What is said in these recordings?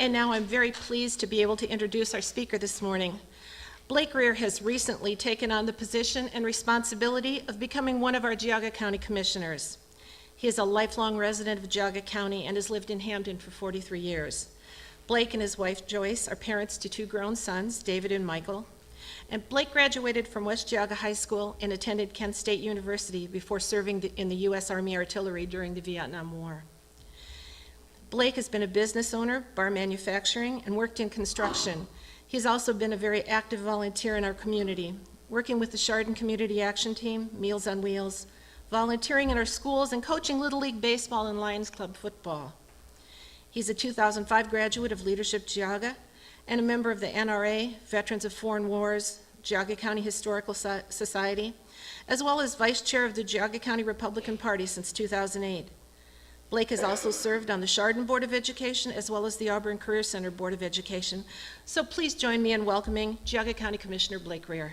And now I'm very pleased to be able to introduce our speaker this morning. Blake Rear has recently taken on the position and responsibility of becoming one of our Geauga County Commissioners. He is a lifelong resident of Geauga County and has lived in Hambden for 43 years. Blake and his wife Joyce are parents to 2 grown sons, David and Michael. And Blake graduated from West Geauga High School and attended Kent State University before serving in the U.S. Army Artillery during the Vietnam War. Blake has been a business owner, bar manufacturing, and worked in construction. He's also been a very active volunteer in our community, working with the Chardon Community Action Team, Meals on Wheels, volunteering in our schools, and coaching Little League Baseball and Lions Club football. He's a 2005 graduate of Leadership Geauga and a member of the NRA, Veterans of Foreign Wars, Geauga County Historical Society, as well as vice chair of the Geauga County Republican Party since 2008. Blake has also served on the Chardon Board of Education as well as the Auburn Career Center Board of Education. So please join me in welcoming Geauga County Commissioner Blake Rear.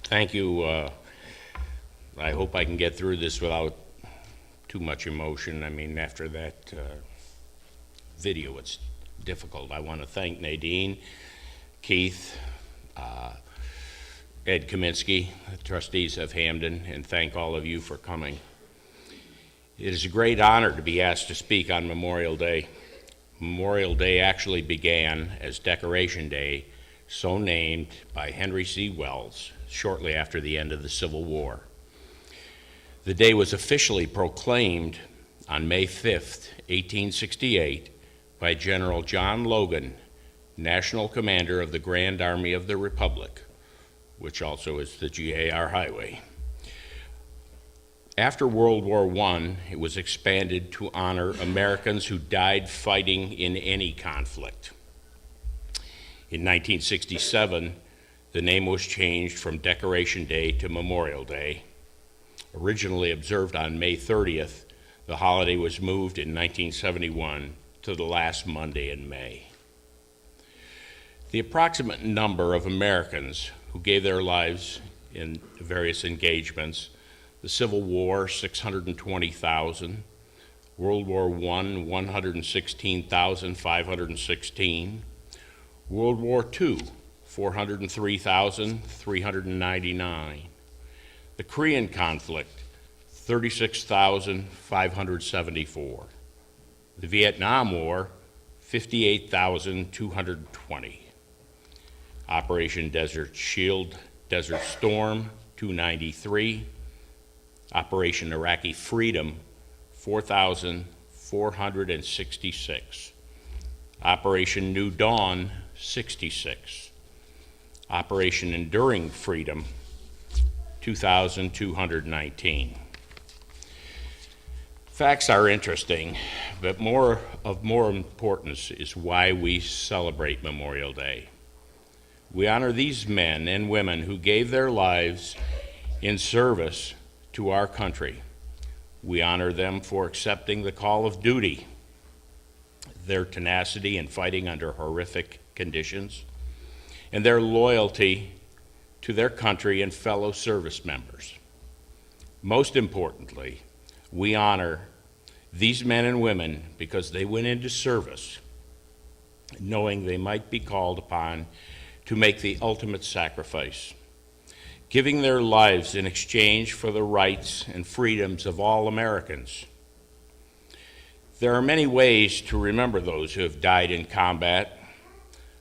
Thank you. I hope I can get through this without too much emotion. I mean, after that video, it's difficult. I want to thank Nadine, Keith, Ed Kaminsky, the trustees of Hambden, and thank all of you for coming. It is a great honor to be asked to speak on Memorial Day. Memorial Day actually began as Decoration Day, so named by Henry C. Wells shortly after the end of the Civil War. The day was officially proclaimed on May 5th, 1868, by General John Logan, National Commander of the Grand Army of the Republic, which also is the GAR Highway. After World War I, it was expanded to honor Americans who died fighting in any conflict. In 1967, the name was changed from Decoration Day to Memorial Day. Originally observed on May 30th, the holiday was moved in 1971 to the last Monday in May. The approximate number of Americans who gave their lives in various engagements: the Civil War, 620,000, World War I, 116,516, World War II, 403,399, the Korean conflict, 36,574. The Vietnam War, 58,220. Operation Desert Shield, Desert Storm, 293. Operation Iraqi Freedom, 4,466. Operation New Dawn, 66. Operation Enduring Freedom, 2,219. Facts are interesting, but more importance is why we celebrate Memorial Day. We honor these men and women who gave their lives in service to our country. We honor them for accepting the call of duty, their tenacity in fighting under horrific conditions, and their loyalty to their country and fellow service members. Most importantly, we honor these men and women because they went into service knowing they might be called upon to make the ultimate sacrifice, giving their lives in exchange for the rights and freedoms of all Americans. There are many ways to remember those who have died in combat.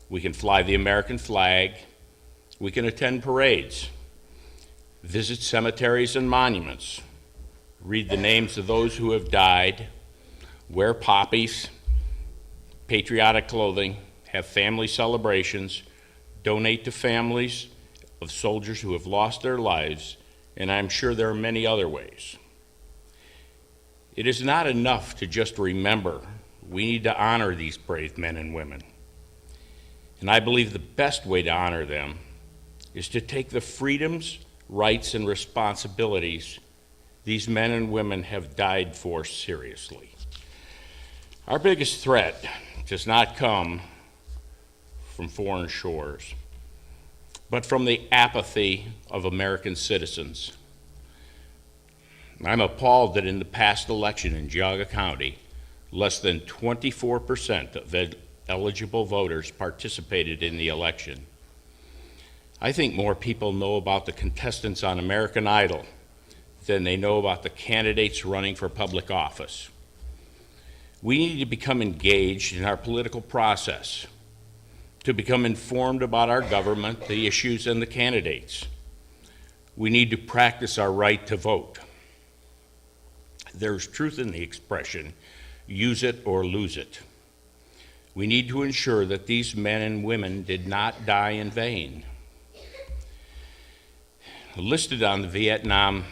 We can fly the American flag, we can attend parades, visit cemeteries and monuments, read the names of those who have died, wear poppies, patriotic clothing, have family celebrations, donate to families of soldiers who have lost their lives, and I'm sure there are many other ways. It is not enough to just remember. We need to honor these brave men and women. And I believe the best way to honor them is to take the freedoms, rights, and responsibilities these men and women have died for seriously. Our biggest threat does not come from foreign shores, but from the apathy of American citizens. I'm appalled that in the past election in Geauga County, less than 24% of eligible voters participated in the election. I think more people know about the contestants on American Idol than they know about the candidates running for public office. We need to become engaged in our political process, to become informed about our government, the issues, and the candidates. We need to practice our right to vote. There's truth in the expression, use it or lose it. We need to ensure that these men and women did not die in vain. Listed on the Vietnam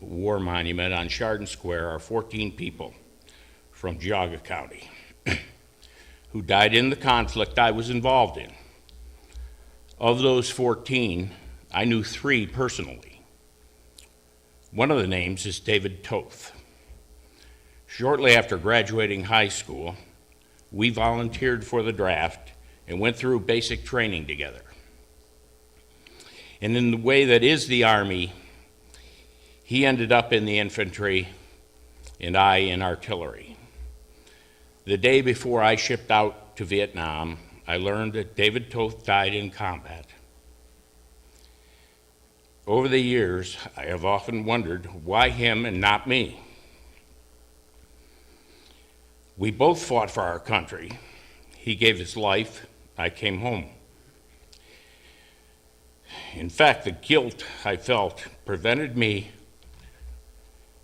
War Monument on Chardon Square are 14 people from Geauga County who died in the conflict I was involved in. Of those 14, I knew 3 personally. One of the names is David Toth. Shortly after graduating high school, we volunteered for the draft and went through basic training together. And in the way that is the Army, he ended up in the infantry and I in artillery. The day before I shipped out to Vietnam, I learned that David Toth died in combat. Over the years, I have often wondered why him and not me. We both fought for our country. He gave his life, I came home. In fact, the guilt I felt prevented me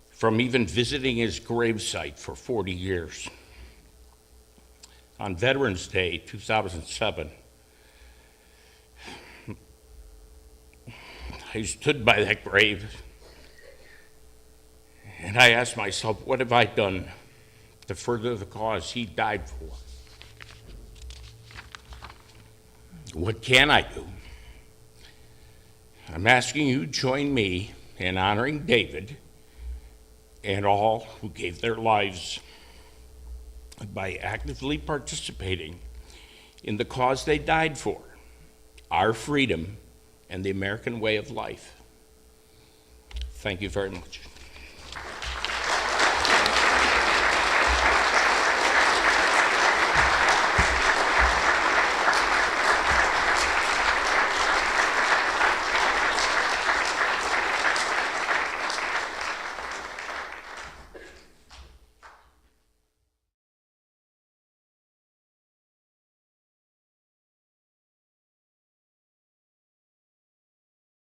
from even visiting his gravesite for 40 years. On Veterans Day 2007, I stood by that grave and I asked myself, what have I done to further the cause he died for? What can I do? I'm asking you to join me in honoring David and all who gave their lives by actively participating in the cause they died for, our freedom and the American way of life. Thank you very much.